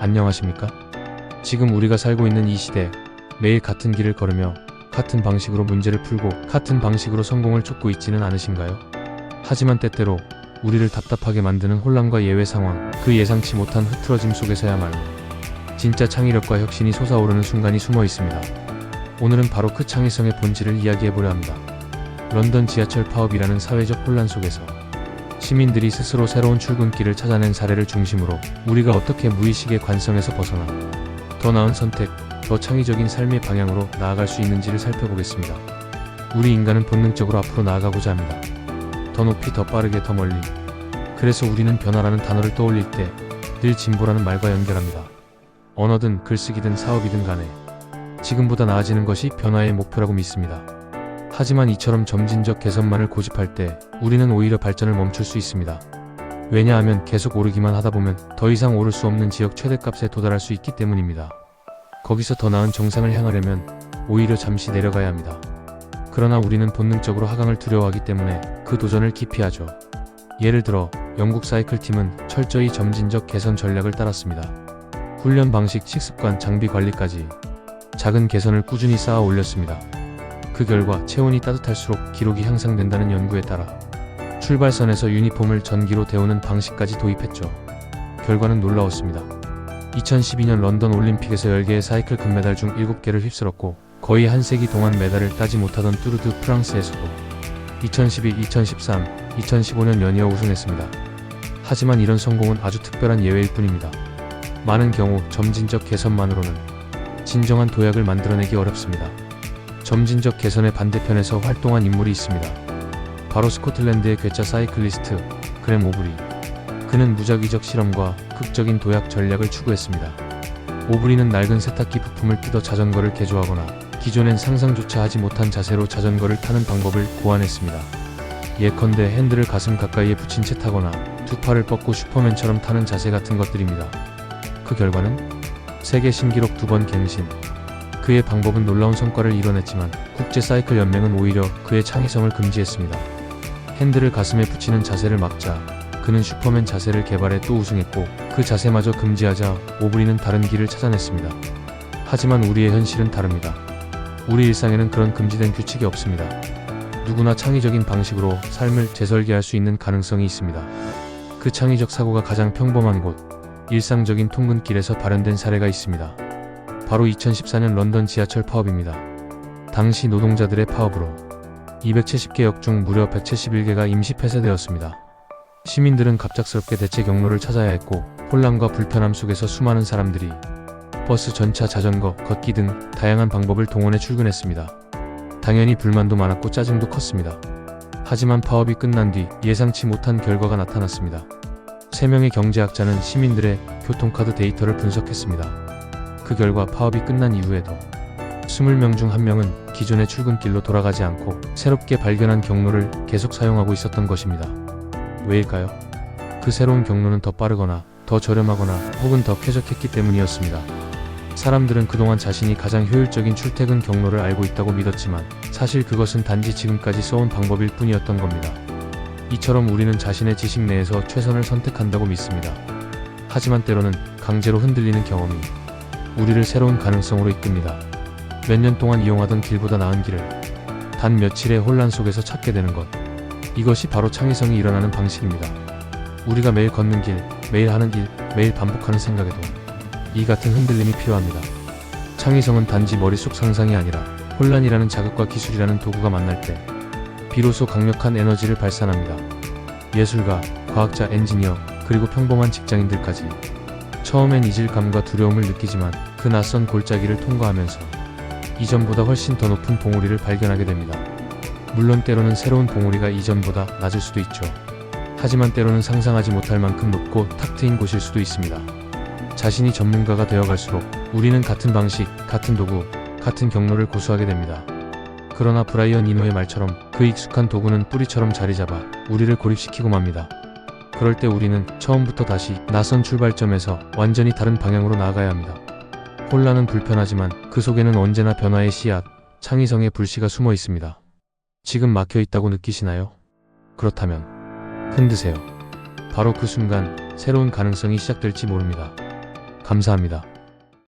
안녕하십니까? 지금 우리가 살고 있는 이 시대, 매일 같은 길을 걸으며 같은 방식으로 문제를 풀고 같은 방식으로 성공을 쫓고 있지는 않으신가요? 하지만 때때로 우리를 답답하게 만드는 혼란과 예외 상황, 그 예상치 못한 흐트러짐 속에서야말로 진짜 창의력과 혁신이 솟아오르는 순간이 숨어 있습니다. 오늘은 바로 그 창의성의 본질을 이야기해보려 합니다. 런던 지하철 파업이라는 사회적 혼란 속에서 시민들이 스스로 새로운 출근길을 찾아낸 사례를 중심으로 우리가 어떻게 무의식의 관성에서 벗어나 더 나은 선택, 더 창의적인 삶의 방향으로 나아갈 수 있는지를 살펴보겠습니다. 우리 인간은 본능적으로 앞으로 나아가고자 합니다. 더 높이, 더 빠르게, 더 멀리. 그래서 우리는 변화라는 단어를 떠올릴 때 늘 진보라는 말과 연결합니다. 언어든 글쓰기든 사업이든 간에 지금보다 나아지는 것이 변화의 목표라고 믿습니다. 하지만 이처럼 점진적 개선만을 고집할 때 우리는 오히려 발전을 멈출 수 있습니다. 왜냐하면 계속 오르기만 하다 보면 더 이상 오를 수 없는 지역 최대값에 도달할 수 있기 때문입니다. 거기서 더 나은 정상을 향하려면 오히려 잠시 내려가야 합니다. 그러나 우리는 본능적으로 하강을 두려워하기 때문에 그 도전을 기피하죠. 예를 들어 영국 사이클팀은 철저히 점진적 개선 전략을 따랐습니다. 훈련 방식, 식습관, 장비 관리까지 작은 개선을 꾸준히 쌓아 올렸습니다. 그 결과 체온이 따뜻할수록 기록이 향상된다는 연구에 따라 출발선에서 유니폼을 전기로 데우는 방식까지 도입했죠. 결과는 놀라웠습니다. 2012년 런던 올림픽에서 10개의 사이클 금메달 중 7개를 휩쓸었고 거의 한 세기 동안 메달을 따지 못하던 뚜르드 프랑스에서도 2012, 2013, 2015년 연이어 우승했습니다. 하지만 이런 성공은 아주 특별한 예외일 뿐입니다. 많은 경우 점진적 개선만으로는 진정한 도약을 만들어내기 어렵습니다. 점진적 개선의 반대편에서 활동한 인물이 있습니다. 바로 스코틀랜드의 괴짜 사이클리스트 그램 오브리. 그는 무작위적 실험과 극적인 도약 전략을 추구했습니다. 오브리는 낡은 세탁기 부품을 뜯어 자전거를 개조하거나 기존엔 상상조차 하지 못한 자세로 자전거를 타는 방법을 고안했습니다. 예컨대 핸들을 가슴 가까이에 붙인 채 타거나 두 팔을 뻗고 슈퍼맨처럼 타는 자세 같은 것들입니다. 그 결과는 세계 신기록 2번 갱신. 그의 방법은 놀라운 성과를 이뤄냈지만 국제사이클연맹은 오히려 그의 창의성을 금지했습니다. 핸들을 가슴에 붙이는 자세를 막자 그는 슈퍼맨 자세를 개발해 또 우승했고 그 자세마저 금지하자 오브리는 다른 길을 찾아냈습니다. 하지만 우리의 현실은 다릅니다. 우리 일상에는 그런 금지된 규칙이 없습니다. 누구나 창의적인 방식으로 삶을 재설계할 수 있는 가능성이 있습니다. 그 창의적 사고가 가장 평범한 곳, 일상적인 통근길에서 발현된 사례가 있습니다. 바로 2014년 런던 지하철 파업입니다. 당시 노동자들의 파업으로 270개 역 중 무려 171개가 임시 폐쇄되었습니다. 시민들은 갑작스럽게 대체 경로를 찾아야 했고 혼란과 불편함 속에서 수많은 사람들이 버스, 전차, 자전거, 걷기 등 다양한 방법을 동원해 출근했습니다. 당연히 불만도 많았고 짜증도 컸습니다. 하지만 파업이 끝난 뒤 예상치 못한 결과가 나타났습니다. 3명의 경제학자는 시민들의 교통카드 데이터를 분석했습니다. 그 결과 파업이 끝난 이후에도 20명 중 1명은 기존의 출근길로 돌아가지 않고 새롭게 발견한 경로를 계속 사용하고 있었던 것입니다. 왜일까요? 그 새로운 경로는 더 빠르거나 더 저렴하거나 혹은 더 쾌적했기 때문이었습니다. 사람들은 그동안 자신이 가장 효율적인 출퇴근 경로를 알고 있다고 믿었지만 사실 그것은 단지 지금까지 써온 방법일 뿐이었던 겁니다. 이처럼 우리는 자신의 지식 내에서 최선을 선택한다고 믿습니다. 하지만 때로는 강제로 흔들리는 경험이 우리를 새로운 가능성으로 이끕니다. 몇 년 동안 이용하던 길보다 나은 길을 단 며칠의 혼란 속에서 찾게 되는 것. 이것이 바로 창의성이 일어나는 방식입니다. 우리가 매일 걷는 길, 매일 하는 일, 매일 반복하는 생각에도 이 같은 흔들림이 필요합니다. 창의성은 단지 머릿속 상상이 아니라 혼란이라는 자극과 기술이라는 도구가 만날 때 비로소 강력한 에너지를 발산합니다. 예술가, 과학자, 엔지니어, 그리고 평범한 직장인들까지 처음엔 이질감과 두려움을 느끼지만 그 낯선 골짜기를 통과하면서 이전보다 훨씬 더 높은 봉우리를 발견하게 됩니다. 물론 때로는 새로운 봉우리가 이전보다 낮을 수도 있죠. 하지만 때로는 상상하지 못할 만큼 높고 탁 트인 곳일 수도 있습니다. 자신이 전문가가 되어갈수록 우리는 같은 방식, 같은 도구, 같은 경로를 고수하게 됩니다. 그러나 브라이언 이노의 말처럼 그 익숙한 도구는 뿌리처럼 자리잡아 우리를 고립시키고 맙니다. 그럴 때 우리는 처음부터 다시 낯선 출발점에서 완전히 다른 방향으로 나아가야 합니다. 혼란은 불편하지만 그 속에는 언제나 변화의 씨앗, 창의성의 불씨가 숨어 있습니다. 지금 막혀 있다고 느끼시나요? 그렇다면 흔드세요. 바로 그 순간 새로운 가능성이 시작될지 모릅니다. 감사합니다.